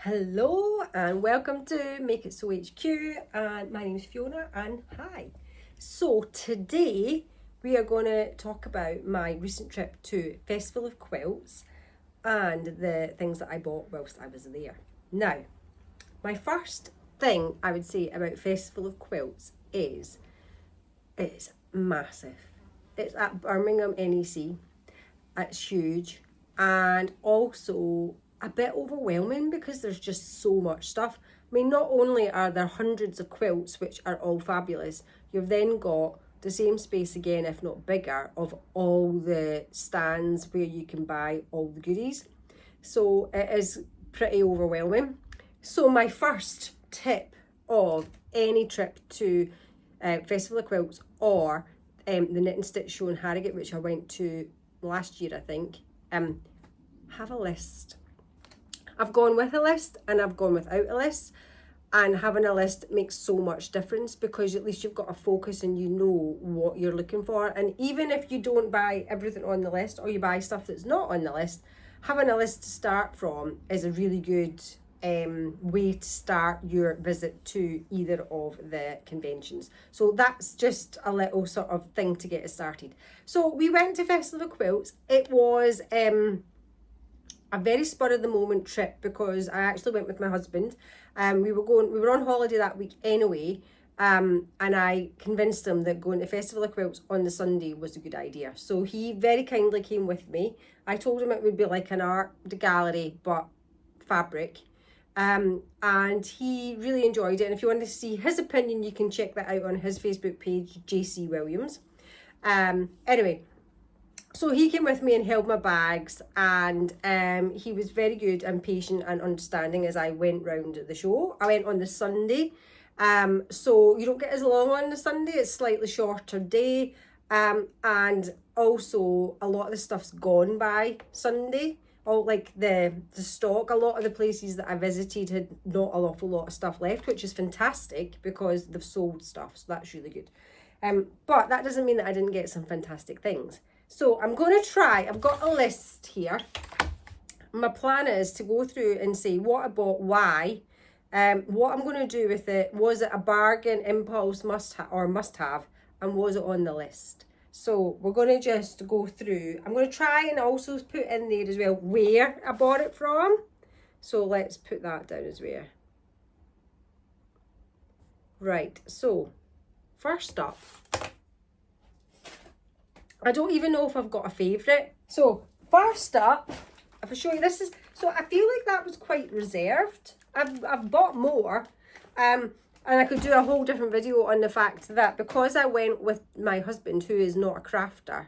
Hello and welcome to Make It So HQ, and my name is Fiona and hi. So today we are going to talk about my recent trip to Festival of Quilts and the things that I bought whilst I was there. Now, my first thing I would say about Festival of Quilts is it's massive. It's at Birmingham NEC. It's huge and also a bit overwhelming because there's just so much stuff. I mean, not only are there hundreds of quilts, which are all fabulous, you've then got the same space again, if not bigger, of all the stands where you can buy all the goodies. So it is pretty overwhelming. So my first tip of any trip to Festival of Quilts or the Knit and Stitch show in Harrogate, which I went to last year, I think, have a list. I've gone with a list and I've gone without a list, and having a list makes so much difference because at least you've got a focus and you know what you're looking for. And even if you don't buy everything on the list or you buy stuff that's not on the list, having a list to start from is a really good way to start your visit to either of the conventions. So that's just a little sort of thing to get us started. So we went to Festival of Quilts. It was a very spur of the moment trip because I actually went with my husband. We were on holiday that week anyway, and I convinced him that going to Festival of Quilts on the Sunday was a good idea. So he very kindly came with me. I told him it would be like an art gallery but fabric, and he really enjoyed it. And if you want to see his opinion, you can check that out on his Facebook page, JC Williams. Anyway, so he came with me and held my bags, and he was very good and patient and understanding as I went round the show. I went on the Sunday, so you don't get as long on the Sunday. It's a slightly shorter day, and also a lot of the stuff's gone by Sunday. All like the stock, a lot of the places that I visited had not an awful lot of stuff left, which is fantastic because they've sold stuff, so that's really good. But that doesn't mean that I didn't get some fantastic things. So I'm going to try, I've got a list here. My plan is to go through and see what I bought, why, what I'm going to do with it. Was it a bargain, impulse, must have, and was it on the list? So we're going to just go through. I'm going to try and also put in there as well where I bought it from. So let's put that down as where. Right, so first up, I don't even know if I've got a favourite. So first up, if I show you, this is, so I feel like that was quite reserved. I've bought more, and I could do a whole different video on the fact that because I went with my husband, who is not a crafter,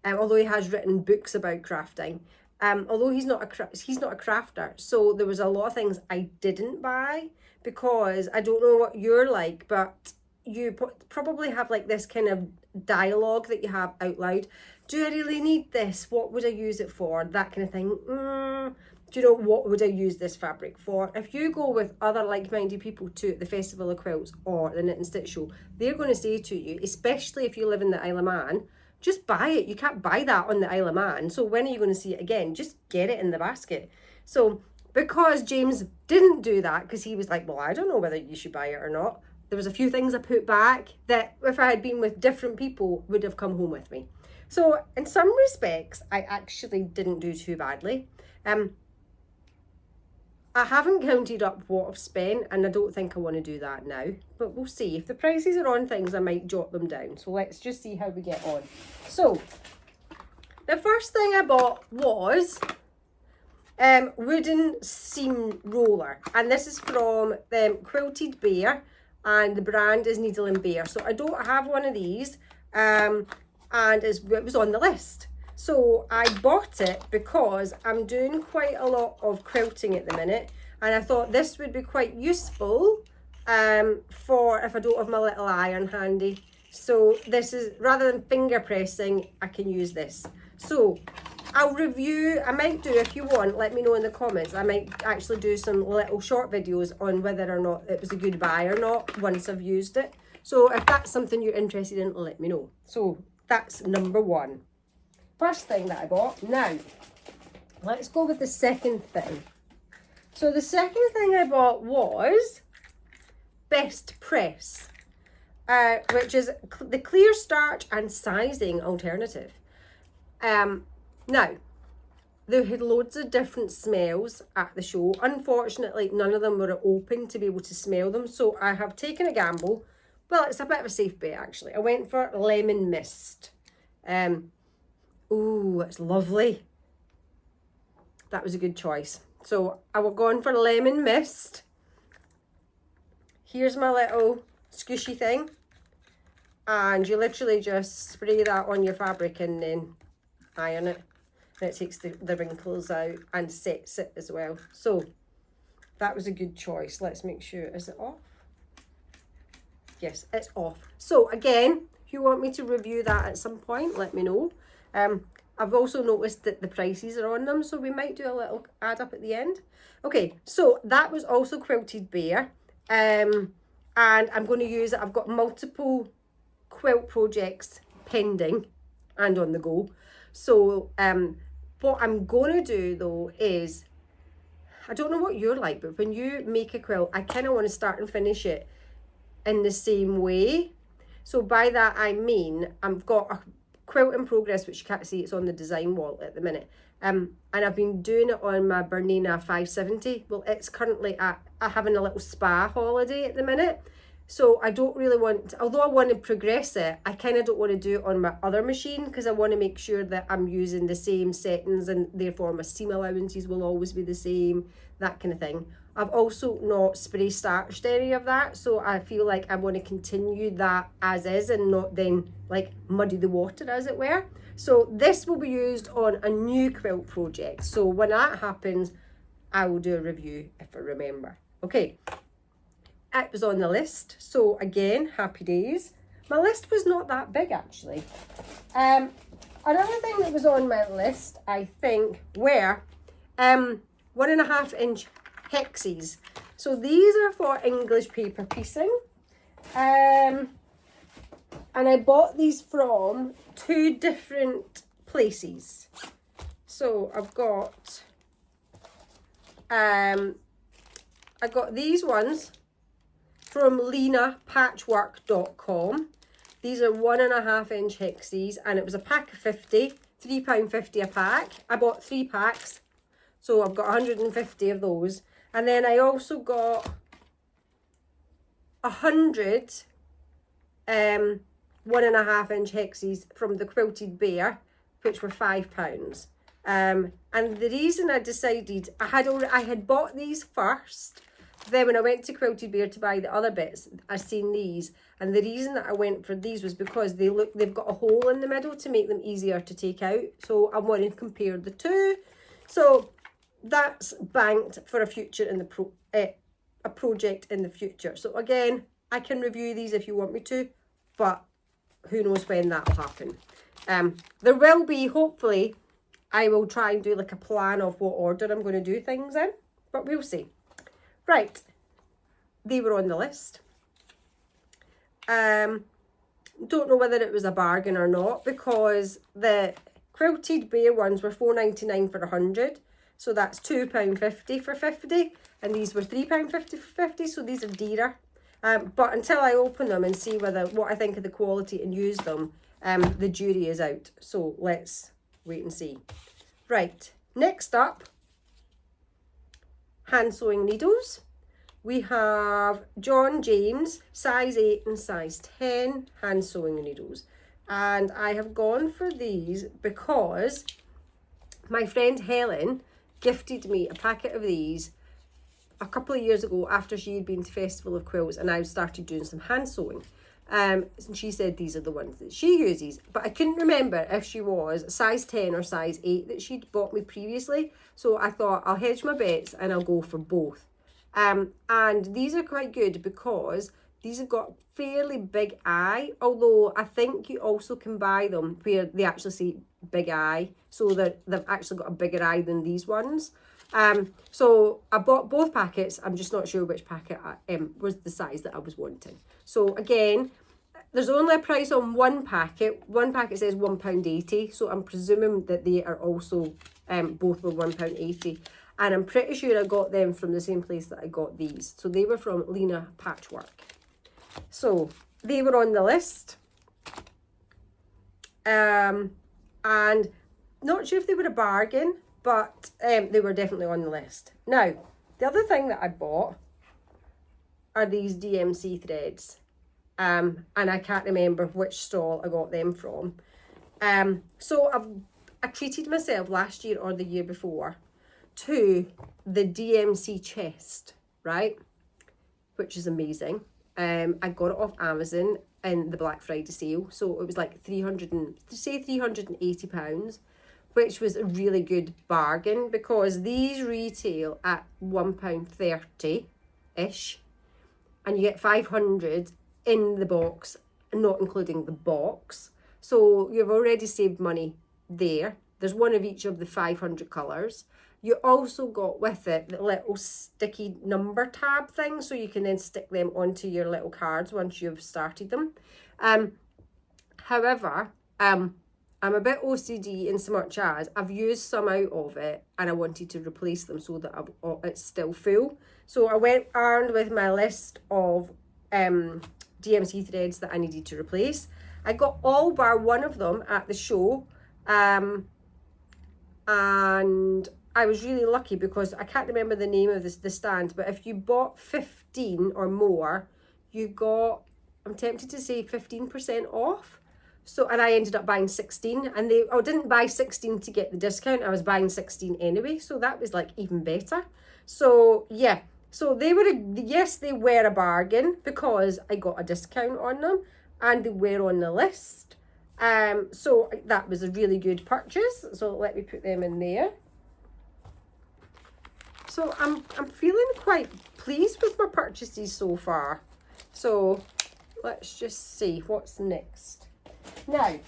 although he has written books about crafting, although he's not a crafter, so there was a lot of things I didn't buy because I don't know what you're like, but you probably have like this kind of dialogue that you have out loud. Do I really need this? What would I use it for? That kind of thing. Do you know, what would I use this fabric for? If you go with other like-minded people to the Festival of Quilts or the Knit and Stitch show, they're going to say to you, especially if you live in the Isle of Man, just buy it. You can't buy that on the Isle of Man. So when are you going to see it again? Just get it in the basket. So because James didn't do that, because he was like, well, I don't know whether you should buy it or not, there was a few things I put back that if I had been with different people would have come home with me. So in some respects, I actually didn't do too badly. I haven't counted up what I've spent, and I don't think I want to do that now, but we'll see. If the prices are on things, I might jot them down. So let's just see how we get on. So the first thing I bought was wooden seam roller, and this is from Quilted Bear, and the brand is Needle and Bear. So I don't have one of these, and it was on the list. So I bought it because I'm doing quite a lot of quilting at the minute, and I thought this would be quite useful for if I don't have my little iron handy. So this is, rather than finger pressing, I can use this. So I'll review, I might do, if you want, let me know in the comments. I might actually do some little short videos on whether or not it was a good buy or not once I've used it. So if that's something you're interested in, let me know. So that's number one. First thing that I bought. Now, let's go with the second thing. So the second thing I bought was Best Press, which is the clear starch and sizing alternative. Now, they had loads of different smells at the show. Unfortunately, none of them were open to be able to smell them. So I have taken a gamble. Well, it's a bit of a safe bet, actually. I went for lemon mist. Ooh, it's lovely. That was a good choice. So I will go on for lemon mist. Here's my little squishy thing. And you literally just spray that on your fabric and then iron it. And it takes the wrinkles out and sets it as well. So that was a good choice. Let's make sure. Is it off? Yes, it's off. So again, if you want me to review that at some point, let me know. I've also noticed that the prices are on them, so we might do a little add up at the end. Okay, so that was also Quilted Bear. And I'm going to use it. I've got multiple quilt projects pending and on the go. So what I'm going to do though is, I don't know what you're like, but when you make a quilt, I kind of want to start and finish it in the same way. So by that I mean, I've got a quilt in progress, which you can't see, it's on the design wall at the minute. And I've been doing it on my Birmingham 570. Well, it's currently having a little spa holiday at the minute. So I don't really want, although I want to progress it, I kind of don't want to do it on my other machine because I want to make sure that I'm using the same settings and therefore my seam allowances will always be the same, that kind of thing. I've also not spray starched any of that, so I feel like I want to continue that as is and not then like muddy the water, as it were. So this will be used on a new quilt project. So when that happens, I will do a review if I remember. Okay. It was on the list, so again, happy days. My list was not that big actually. Another thing that was on my list, I think, were 1.5 inch hexes. So these are for English paper piecing. And I bought these from 2 different places. So I've got I got these ones from lenapatchwork.com. These are 1.5 inch hexes and it was a pack of 50, £3.50 a pack. I bought 3 packs, so I've got 150 of those. And then I also got 100 1.5 inch hexes from the Quilted Bear, which were £5. And the reason I decided, I had bought these first. Then when I went to Quilted Bear to buy the other bits, I seen these, and the reason that I went for these was because they've got a hole in the middle to make them easier to take out. So I wanted to compare the two. So that's banked for a future in the a project in the future. So again, I can review these if you want me to, but who knows when that'll happen. There will be, hopefully, I will try and do like a plan of what order I'm going to do things in, but we'll see. Right, they were on the list. Don't know whether it was a bargain or not, because the Quilted Bear ones were £4.99 for 100, so that's £2.50 for 50, and these were £3.50 for 50, so these are dearer. But until I open them and see what I think of the quality and use them, the jury is out. So let's wait and see. Right, next up, hand sewing needles. We have John James size 8 and size 10 hand sewing needles, and I have gone for these because my friend Helen gifted me a packet of these a couple of years ago after she had been to Festival of Quilts and I started doing some hand sewing. And she said these are the ones that she uses, but I couldn't remember if she was size 10 or size 8 that she'd bought me previously, so I thought I'll hedge my bets and I'll go for both. And these are quite good because these have got fairly big eye, although I think you also can buy them where they actually say big eye, so that they've actually got a bigger eye than these ones. So I bought both packets. I'm just not sure which packet was the size that I was wanting. So again, there's only a price on one packet. One packet says £1.80, so I'm presuming that they are also both were £1.80. And I'm pretty sure I got them from the same place that I got these. So they were from Lena Patchwork. So they were on the list. And not sure if they were a bargain, but they were definitely on the list. Now, the other thing that I bought are these DMC threads. And I can't remember which stall I got them from. So I treated myself last year or the year before to the DMC chest, right? Which is amazing. I got it off Amazon in the Black Friday sale. So it was like £380, which was a really good bargain because these retail at £1.30-ish. And you get 500 in the box, not including the box. So you've already saved money there. There's one of each of the 500 colours. You also got with it the little sticky number tab thing, so you can then stick them onto your little cards once you've started them. However, I'm a bit OCD in so much as I've used some out of it and I wanted to replace them so that it's still full. So I went armed with my list of DMC threads that I needed to replace. I got all bar one of them at the show, and I was really lucky because I can't remember the name of the stand, but if you bought 15 or more, you got, I'm tempted to say 15% off. So, and I ended up buying 16, and I didn't buy 16 to get the discount. I was buying 16 anyway, so that was like even better. So yeah, so they were, yes, they were a bargain because I got a discount on them and they were on the list. So that was a really good purchase. So let me put them in there. So I'm feeling quite pleased with my purchases so far. So let's just see what's next. Now,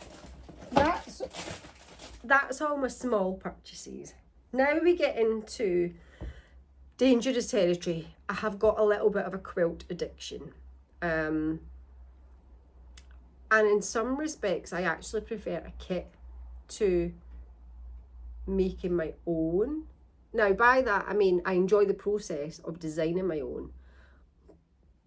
that's all my small purchases. Now we get into dangerous territory. I have got a little bit of a quilt addiction. And in some respects, I actually prefer a kit to making my own. Now, by that, I mean, I enjoy the process of designing my own.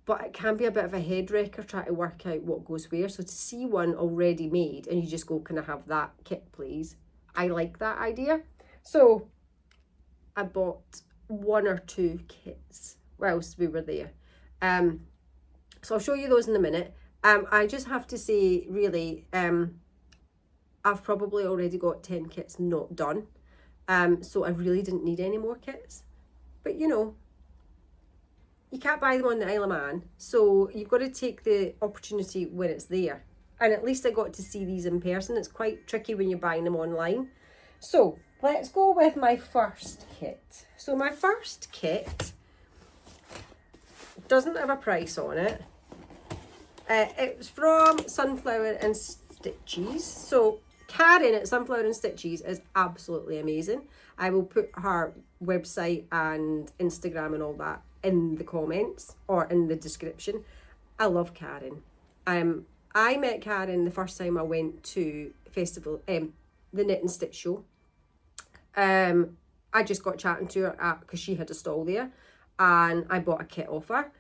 But it can be a bit of a head wrecker trying to work out what goes where. So to see one already made and you just go, can I have that kit, please? I like that idea. So I bought 1 or 2 kits whilst we were there. So I'll show you those in a minute. I just have to say, really, I've probably already got 10 kits not done. So I really didn't need any more kits. But, you know, you can't buy them on the Isle of Man. So you've got to take the opportunity when it's there. And at least I got to see these in person. It's quite tricky when you're buying them online. So let's go with my first kit. So my first kit doesn't have a price on it. It's from Sunflower and Stitches. So Karen at Sunflower and Stitches is absolutely amazing. I will put her website and Instagram and all that in the comments or in the description. I love Karen. I met Karen the first time I went to festival, the Knit and Stitch show. I just got chatting to her because she had a stall there, and I bought a kit off her.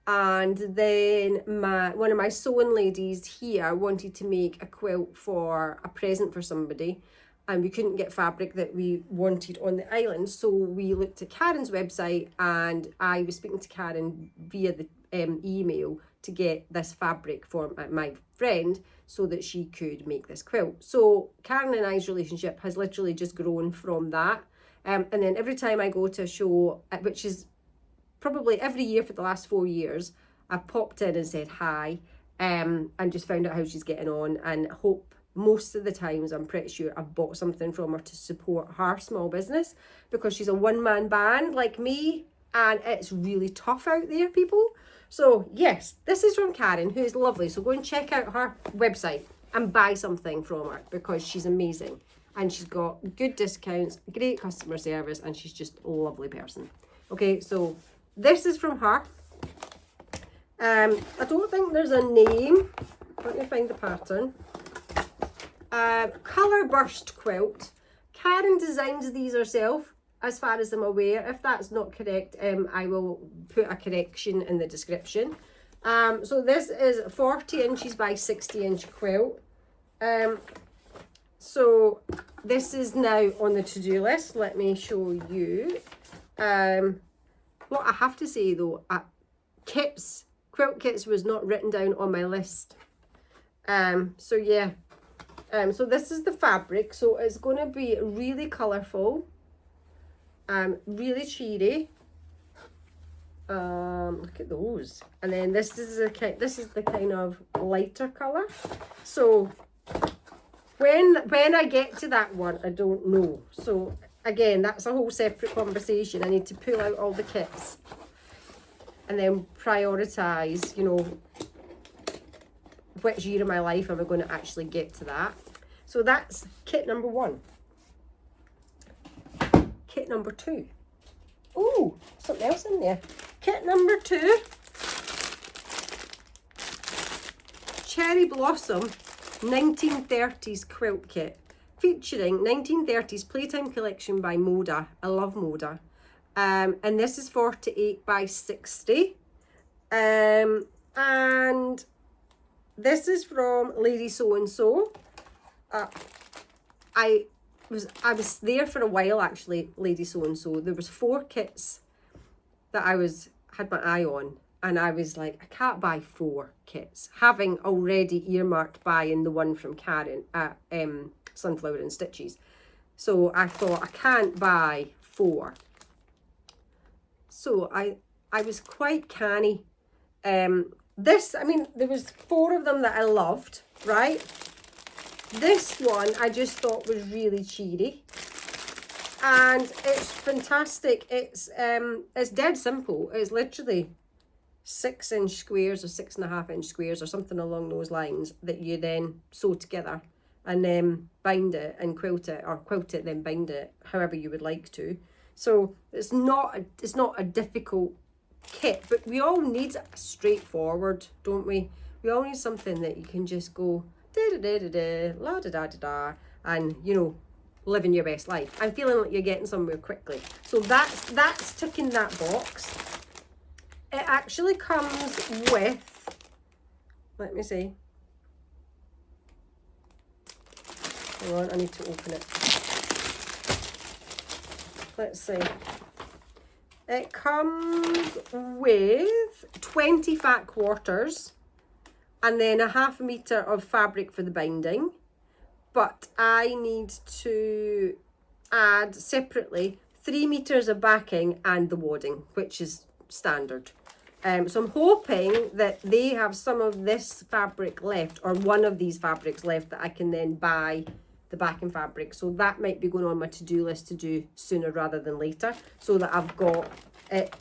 And then one of my sewing ladies here wanted to make a quilt for a present for somebody, and we couldn't get fabric that we wanted on the island, so we looked at Karen's website, and I was speaking to Karen via the email to get this fabric for my friend so that she could make this quilt. So Karen and I's relationship has literally just grown from that. And then every time I go to a show, which is probably every year for the last 4 years, I've popped in and said hi, and just found out how she's getting on, and hope most of the times, I'm pretty sure I've bought something from her to support her small business, because she's a one-man band like me, and it's really tough out there, people. So yes, this is from Karen, who is lovely. So go and check out her website and buy something from her, because she's amazing. And she's got good discounts, great customer service, and she's just a lovely person. Okay, so this is from her. I don't think there's a name. Let me find the pattern. Colour burst quilt. Karen designs these herself. as far as I'm aware. If that's not correct, I will put a correction in the description. So this is 40 inches by 60 inch quilt. So this is now on the to-do list. Let me show you. What I have to say though, quilt kits was not written down on my list. So yeah. So this is the fabric. So it's going to be really colourful. Really cheery. Look at those. And then this is the kind of lighter colour. So when I get to that one, I don't know. So again, that's a whole separate conversation. I need to pull out all the kits and then prioritise, you know, which year of my life am I going to actually get to that. So that's kit number 1. Kit number 2. Oh, something else in there. Kit number 2. Cherry Blossom 1930s quilt kit, featuring 1930s Playtime collection by Moda. I love Moda. And this is 48 by 60. And this is from Lady So and So. I was there for a while actually, Lady So and So. There was 4 kits that I had my eye on, and I was like, I can't buy 4 kits, having already earmarked buying the one from Karen at Sunflower and Stitches. So I thought I can't buy 4. So I was quite canny. This, I mean, there was 4 of them that I loved, right? This one I just thought was really cheery, and it's fantastic. It's dead simple. It's literally 6-inch squares or 6.5-inch squares or something along those lines that you then sew together and then bind it and quilt it, or quilt it then bind it, however you would like to. So it's not a difficult kit, but we all need straightforward, don't we? We all need something that you can just go da da da da da la da da da da, and you know, living your best life and feeling like you're getting somewhere quickly. So that's ticking that box. It actually comes with, let me see. Hang on, I need to open it. Let's see. It comes with 20 fat quarters and then a 1/2 metre of fabric for the binding. But I need to add separately 3 metres of backing and the wadding, which is standard. So I'm hoping that they have some of this fabric left, or one of these fabrics left, that I can then buy the backing fabric. So that might be going on my to-do list to do sooner rather than later, so that I've got it.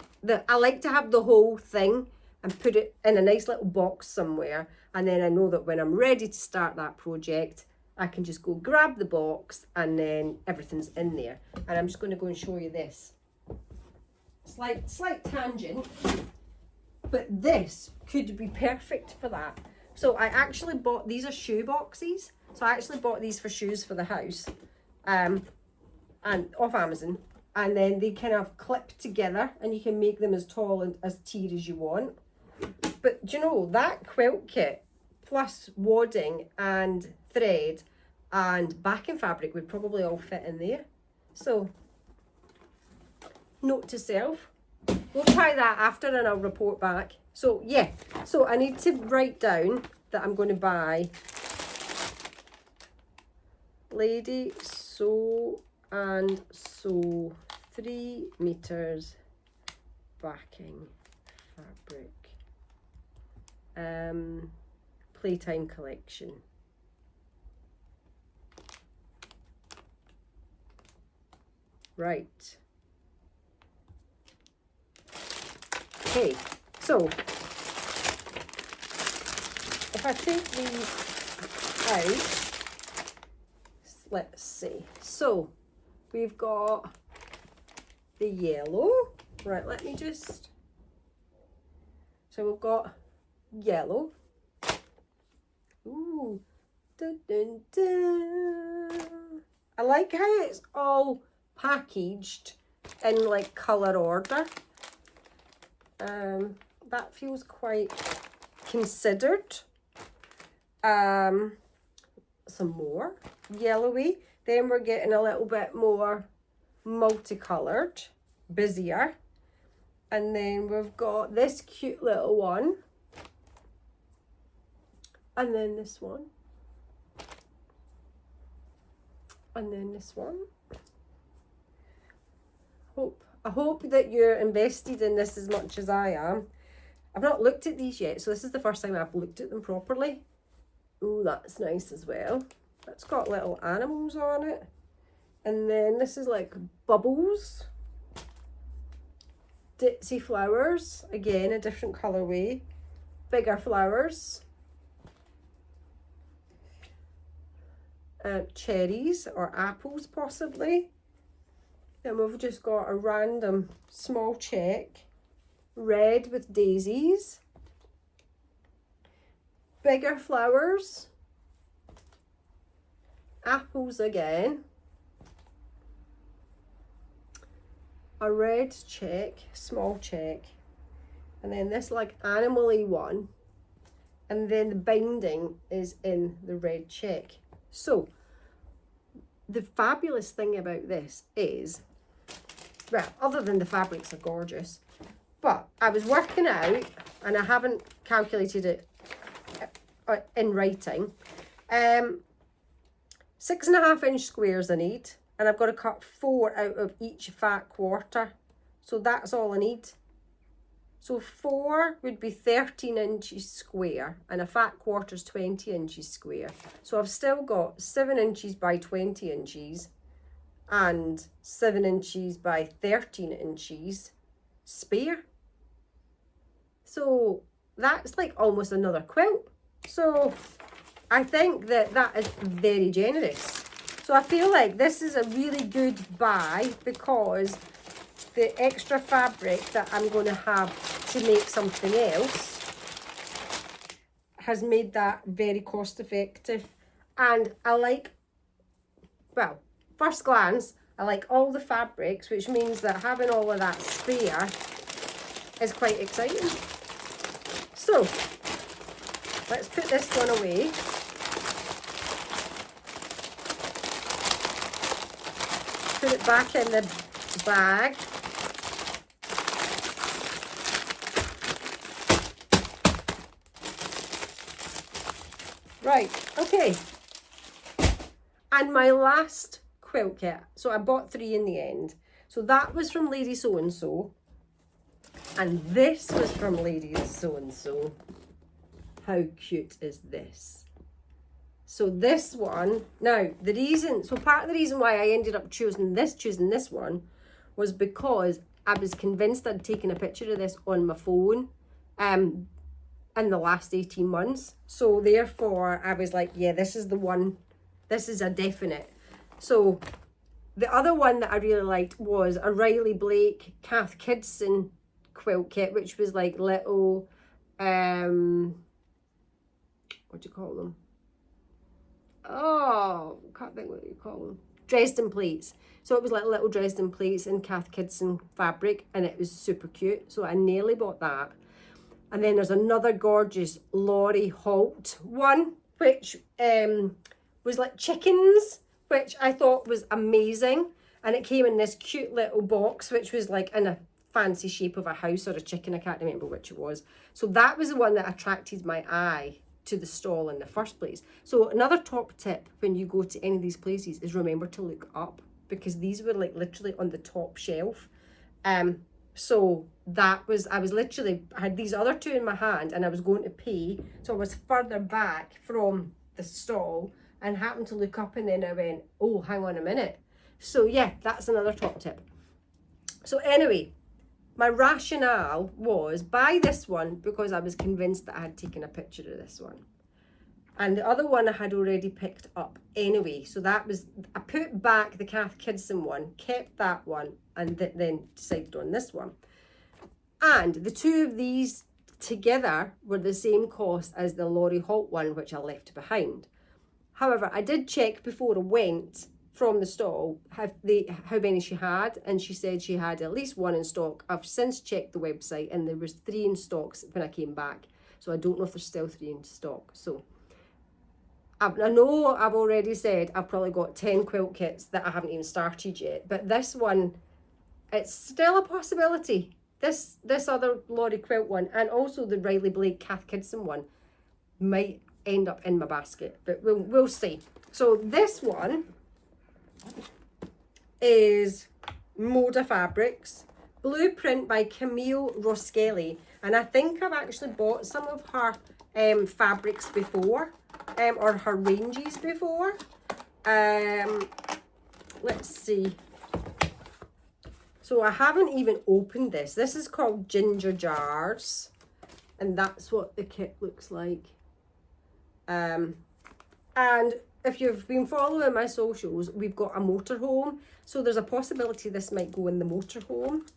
I like to have the whole thing and put it in a nice little box somewhere, and then I know that when I'm ready to start that project, I can just go grab the box and then everything's in there. And I'm just going to go and show you this. Slight tangent, but this could be perfect for that. So I actually bought, these are shoe boxes. So I actually bought these for shoes for the house, and off Amazon. And then they kind of clip together and you can make them as tall and as tier as you want. But do you know, that quilt kit plus wadding and thread and backing fabric would probably all fit in there. So note to self, we'll try that after and I'll report back. So yeah, so I need to write down that I'm going to buy Lady Sew and Sew 3 metres backing fabric, Playtime collection. Right. Okay, so if I take these out, let's see. So we've got the yellow. Right, let me just. So we've got yellow. Ooh. Dun, dun, dun. I like how it's all packaged in like colour order. That feels quite considered. Some more yellowy. Then we're getting a little bit more multicoloured, busier. And then we've got this cute little one. And then this one. And then this one. I hope that you're invested in this as much as I am. I've not looked at these yet, so this is the first time I've looked at them properly. Oh, that's nice as well. It's got little animals on it. And then this is like bubbles. Ditzy flowers. Again, a different colourway. Bigger flowers. Cherries or apples possibly. Then we've just got a random small check, red with daisies, bigger flowers, apples again, a red check, small check, and then this like animal-y one, and then the binding is in the red check. So the fabulous thing about this is, well, other than the fabrics are gorgeous, but I was working out, and I haven't calculated it in writing, 6.5 inch squares I need, and I've got to cut 4 out of each fat quarter, so that's all I need. So 4 would be 13 inches square, and a fat quarter is 20 inches square. So I've still got 7 inches by 20 inches and 7 inches by 13 inches spare. So that's like almost another quilt. So I think that that is very generous. So I feel like this is a really good buy because the extra fabric that I'm going to have to make something else has made that very cost effective. And I like, well, first glance, I like all the fabrics, which means that having all of that spare is quite exciting. So let's put this one away. Put it back in the bag. Right, okay. And my last quilt kit. So I bought 3 in the end. So that was from Lady So-and-so. And this was from Lady So-and-so. How cute is this? So this one, now the reason, so part of the reason why I ended up choosing this one was because I was convinced I'd taken a picture of this on my phone in the last 18 months. So therefore I was like, yeah, this is the one, this is a definite. So the other one that I really liked was a Riley Blake Kath Kidson quilt kit, which was like little, what do you call them? Oh, can't think what you call them. Dresden plates. So it was like little Dresden plates in Kath Kidson fabric, and it was super cute. So I nearly bought that. And then there's another gorgeous Laurie Holt one, which was like chickens, which I thought was amazing. And it came in this cute little box, which was like in a fancy shape of a house or a chicken. I can't remember which it was. So that was the one that attracted my eye to the stall in the first place. So another top tip when you go to any of these places is remember to look up, because these were like literally on the top shelf. So that was, I had these other 2 in my hand and I was going to pay. So I was further back from the stall and happened to look up, and then I went, oh, hang on a minute. So yeah, that's another top tip. So anyway, my rationale was buy this one because I was convinced that I had taken a picture of this one. And the other one I had already picked up anyway. So that was, I put back the Kath Kidson one, kept that one, and then decided on this one. And the 2 of these together were the same cost as the Laurie Holt one, which I left behind. However, I did check before I went from the stall how many she had, and she said she had at least one in stock. I've since checked the website and there was 3 in stock when I came back, so I don't know if there's still 3 in stock. So I know I've already said I've probably got 10 quilt kits that I haven't even started yet, but this one, it's still a possibility. This other Laurie quilt one, and also the Riley Blake Kath Kidson one, might end up in my basket, but we'll see. So this one is Moda Fabrics, blueprint by Camille Roschelli, and I think I've actually bought some of her fabrics before, or her ranges before. Let's see. So I haven't even opened this. This is called Ginger Jars, and that's what the kit looks like. And if you've been following my socials, we've got a motorhome, so there's a possibility this might go in the motorhome.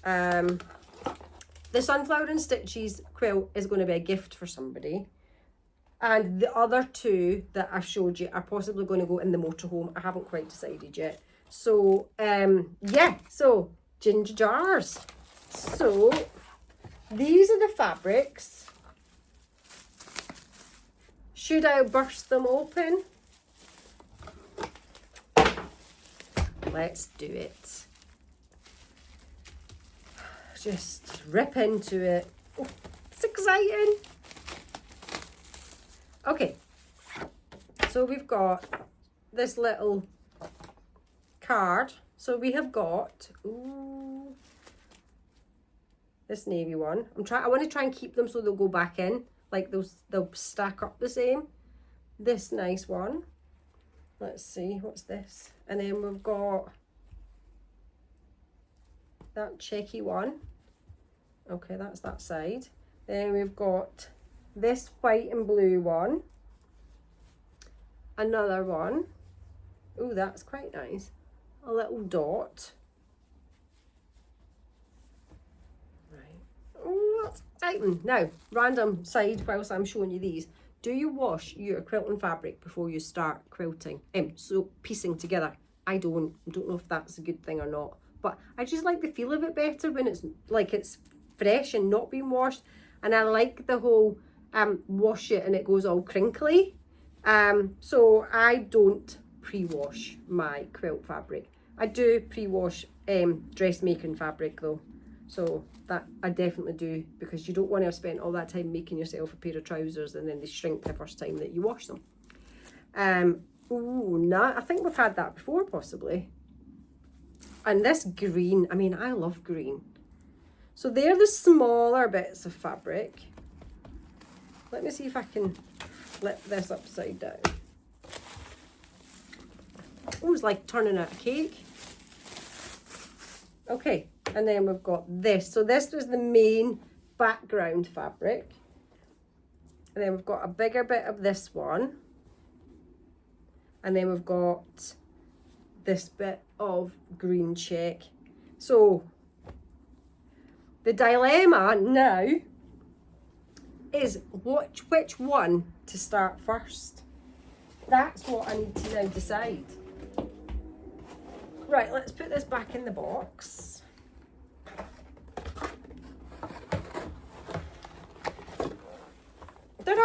The Sunflower and Stitches quilt is going to be a gift for somebody, and the other 2 that I've showed you are possibly going to go in the motorhome. I haven't quite decided yet. So yeah, so Ginger Jars. So these are the fabrics. Should I burst them open? Let's do it. Just rip into it. Oh, it's exciting. Okay, so we've got this little card. So we have got this navy one. I want to try and keep them so they'll go back in. Like they'll stack up the same. This nice one. Let's see, what's this? And then we've got that checky one. Okay, that's that side. Then we've got this white and blue one. Another one. Oh, that's quite nice. A little dot. Oh, that's exciting. Now, random side whilst I'm showing you these. Do you wash your quilting fabric before you start quilting? So piecing together. I don't know if that's a good thing or not. But I just like the feel of it better when it's like it's fresh and not being washed. And I like the whole wash it and it goes all crinkly. So I don't pre-wash my quilt fabric. I do pre-wash dressmaking fabric though. So that I definitely do, because you don't want to have spent all that time making yourself a pair of trousers and then they shrink the first time that you wash them. I think we've had that before possibly. And this green, I mean, I love green. So they're the smaller bits of fabric. Let me see if I can flip this upside down. Oh, it's like turning out a cake. Okay, and then we've got this. So this was the main background fabric. And then we've got a bigger bit of this one. And then we've got this bit of green check. So the dilemma now is which one to start first. That's what I need to now decide. Right, let's put this back in the box. Ta-da!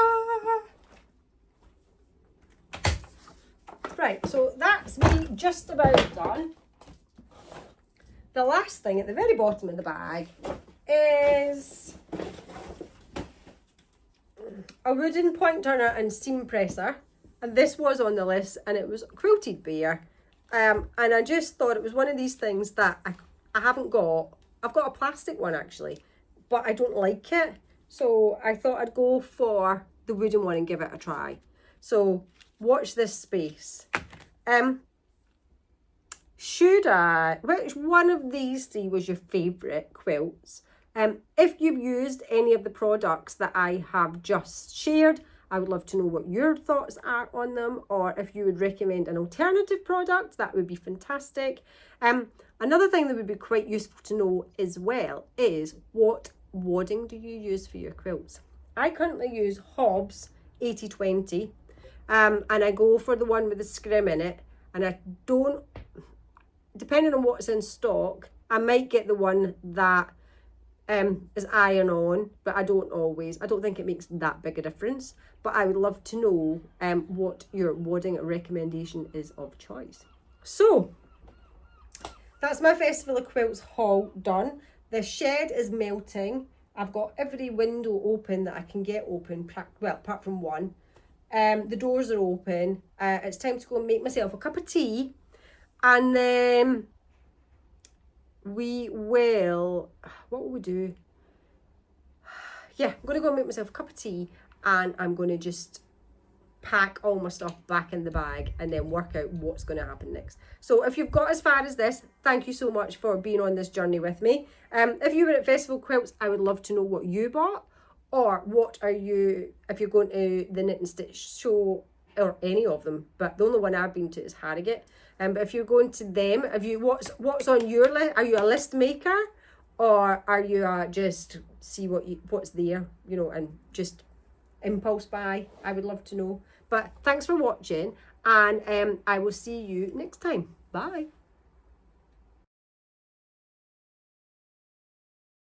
Right, so that's me just about done. The last thing at the very bottom of the bag is a wooden point turner and seam presser. And this was on the list, and it was quilted bear. And I just thought it was one of these things that I haven't got. I've got a plastic one actually, but I don't like it. So I thought I'd go for the wooden one and give it a try. So watch this space. Which one of these 3 was your favourite quilts? If you've used any of the products that I have just shared, I would love to know what your thoughts are on them, or if you would recommend an alternative product, that would be fantastic. Another thing that would be quite useful to know as well is what wadding do you use for your quilts? I currently use Hobbs 80/20, and I go for the one with the scrim in it. and I don't, depending on what's in stock, I might get the one that is iron on, but I don't think it makes that big a difference. But I would love to know what your wadding recommendation is of choice. So that's my Festival of Quilts haul done. The shed is melting. I've got every window open that I can get open, well, apart from one. The doors are open. It's time to go and make myself a cup of tea, and then we will, what will we do? Yeah, I'm going to go and make myself a cup of tea, and I'm going to just pack all my stuff back in the bag and then work out what's going to happen next. So if you've got as far as this, thank you so much for being on this journey with me. If you were at Festival Quilts, I would love to know what you bought, or what are you, if you're going to the Knit and Stitch show, or any of them, but the only one I've been to is Harrogate. But if you're going to them, have you, what's on your list? Are you a list maker, or are you just see what's there, you know, and just impulse buy? I would love to know. But thanks for watching, and I will see you next time. Bye.